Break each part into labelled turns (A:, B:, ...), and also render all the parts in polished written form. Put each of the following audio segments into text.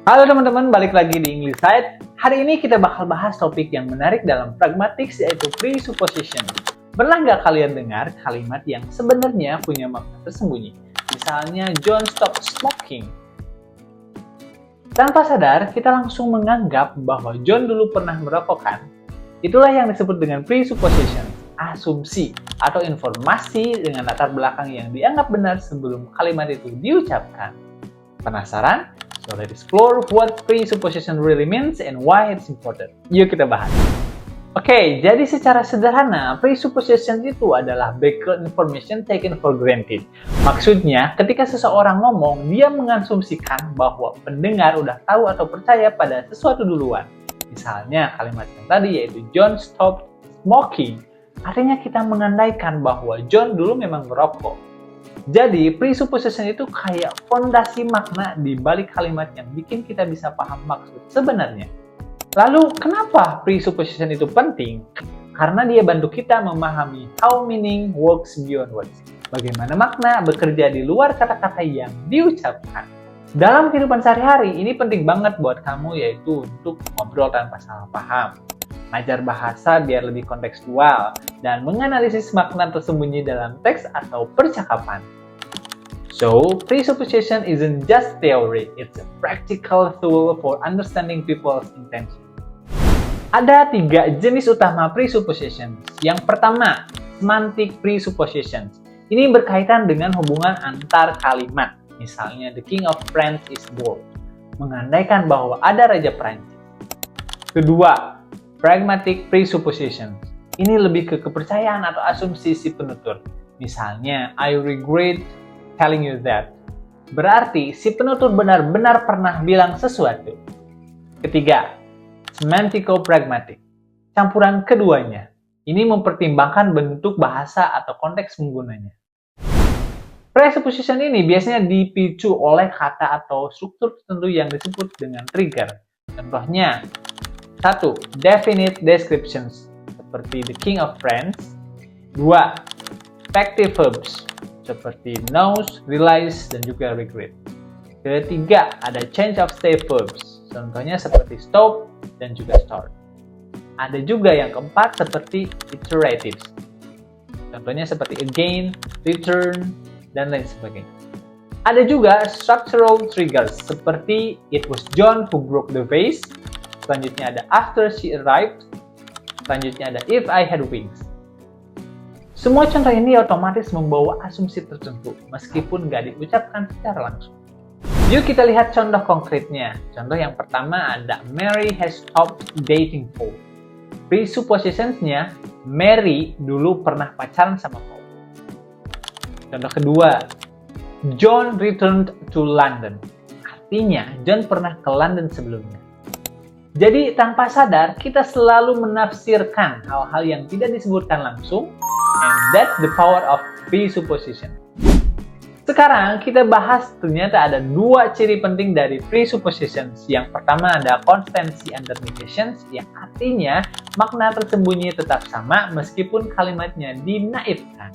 A: Halo teman-teman, balik lagi di English Side. Hari ini kita bakal bahas topik yang menarik dalam pragmatics, yaitu presupposition. Pernah nggak kalian dengar kalimat yang sebenarnya punya makna tersembunyi? Misalnya, John stop smoking. Tanpa sadar, kita langsung menganggap bahwa John dulu pernah merokok kan? Itulah yang disebut dengan presupposition, asumsi atau informasi dengan latar belakang yang dianggap benar sebelum kalimat itu diucapkan. Penasaran? So let's explore what presupposition really means and why it's important. Yuk kita bahas. Oke, jadi secara sederhana, presupposition itu adalah background information taken for granted. Maksudnya, ketika seseorang ngomong, dia mengasumsikan bahwa pendengar udah tahu atau percaya pada sesuatu duluan. Misalnya, kalimat yang tadi yaitu John stopped smoking. Artinya kita mengandaikan bahwa John dulu memang merokok. Jadi, presupposition itu kayak fondasi makna di balik kalimat yang bikin kita bisa paham maksud sebenarnya. Lalu, kenapa presupposition itu penting? Karena dia bantu kita memahami how meaning works beyond words. Bagaimana makna bekerja di luar kata-kata yang diucapkan. Dalam kehidupan sehari-hari, ini penting banget buat kamu, yaitu untuk ngobrol tanpa salah paham, ngajar bahasa biar lebih kontekstual, dan menganalisis makna tersembunyi dalam teks atau percakapan. So, presupposition isn't just theory, it's a practical tool for understanding people's intention. Ada 3 jenis utama presupposition. Yang pertama, semantic presupposition. Ini berkaitan dengan hubungan antar kalimat. Misalnya, the king of France is bold, mengandaikan bahwa ada raja Prancis. Kedua, pragmatic presupposition. Ini lebih ke kepercayaan atau asumsi si penutur. Misalnya, I regret telling you that. Berarti si penutur benar-benar pernah bilang sesuatu. Ketiga, semantico-pragmatic. Campuran keduanya. Ini mempertimbangkan bentuk bahasa atau konteks penggunanya. Presupposition ini biasanya dipicu oleh kata atau struktur tertentu yang disebut dengan trigger. Contohnya, 1. Definite descriptions, seperti the king of France. 2. Effective verbs, seperti knows, realize, dan juga regret. Ketiga, ada change of state verbs, contohnya seperti stop dan juga start. Ada juga yang keempat seperti iteratives, contohnya seperti again, return, dan lain sebagainya. Ada juga structural triggers, seperti it was John who broke the vase, selanjutnya ada after she arrived, selanjutnya ada if I had wings. Semua contoh ini otomatis membawa asumsi tertentu, meskipun nggak diucapkan secara langsung. Yuk kita lihat contoh konkretnya. Contoh yang pertama ada Mary has stopped dating Paul. Presuppositions-nya, Mary dulu pernah pacaran sama Paul. Contoh kedua, John returned to London. Artinya, John pernah ke London sebelumnya. Jadi, tanpa sadar, kita selalu menafsirkan hal-hal yang tidak disebutkan langsung, and that's the power of presupposition. Sekarang kita bahas ternyata ada 2 ciri penting dari presuppositions. Yang pertama ada constancy under negations, yang artinya makna tersembunyi tetap sama meskipun kalimatnya dinaifkan.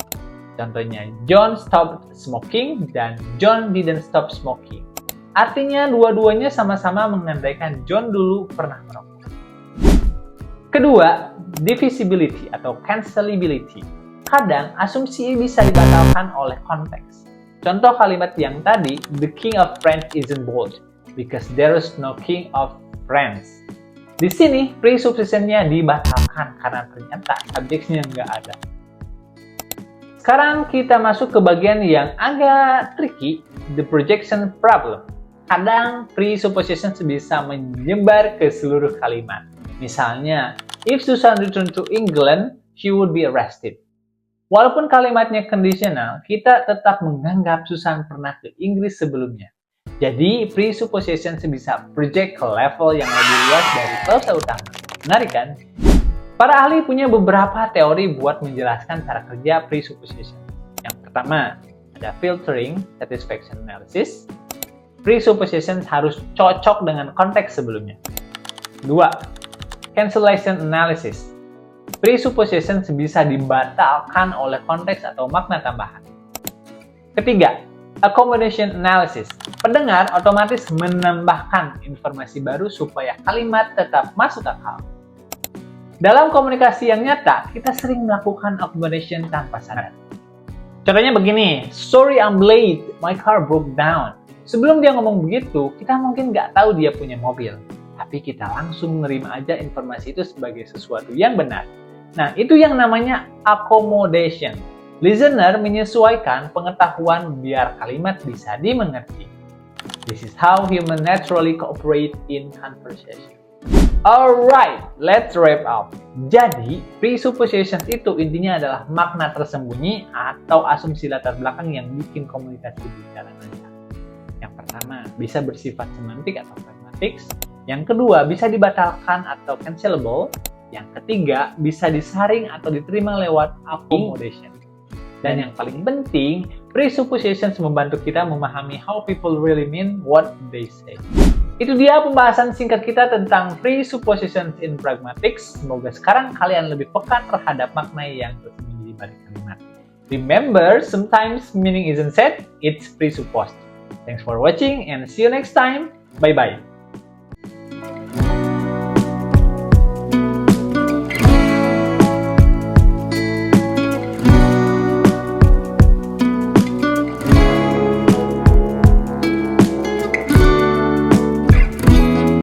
A: Contohnya, John stopped smoking dan John didn't stop smoking. Artinya dua-duanya sama-sama mengandaikan John dulu pernah merokok. Kedua, divisibility atau cancelability. Kadang asumsi bisa dibatalkan oleh konteks. Contoh kalimat yang tadi, the king of France isn't bold because there is no king of France. Di sini presupposition-nya dibatalkan karena ternyata subjeknya nggak ada. Sekarang kita masuk ke bagian yang agak tricky, the projection problem. Kadang presupposition bisa menyebar ke seluruh kalimat. Misalnya, if Susan returned to England, she would be arrested. Walaupun kalimatnya kondisional, kita tetap menganggap Susan pernah ke Inggris sebelumnya. Jadi, presupposition bisa project ke level yang lebih luas dari klausa utama. Menarik kan? Para ahli punya beberapa teori buat menjelaskan cara kerja presupposition. Yang pertama, ada filtering, satisfaction analysis. Presupposition harus cocok dengan konteks sebelumnya. 2. Cancellation analysis. Presupposition bisa dibatalkan oleh konteks atau makna tambahan. Ketiga, Accommodation analysis. Pendengar otomatis menambahkan informasi baru supaya kalimat tetap masuk akal. Dalam komunikasi yang nyata, kita sering melakukan accommodation tanpa sadar. Contohnya begini, sorry I'm late, my car broke down. Sebelum dia ngomong begitu, kita mungkin nggak tahu dia punya mobil. Tapi kita langsung menerima aja informasi itu sebagai sesuatu yang benar. Nah, itu yang namanya accommodation. Listener menyesuaikan pengetahuan biar kalimat bisa dimengerti. This is how human naturally cooperate in conversation. Alright, let's wrap up. Jadi, presuppositions itu intinya adalah makna tersembunyi atau asumsi latar belakang yang bikin komunikasi berjalan lancar. Yang pertama, bisa bersifat semantik atau pragmatik. Yang kedua, bisa dibatalkan atau cancelable. Yang ketiga, bisa disaring atau diterima lewat accommodation. Dan yang paling penting, presuppositions membantu kita memahami how people really mean what they say. Itu dia pembahasan singkat kita tentang presuppositions in pragmatics. Semoga sekarang kalian lebih peka terhadap makna yang tersembunyi di balik kalimat. Remember, sometimes meaning isn't said, it's presupposed. Thanks for watching and see you next time. Bye-bye.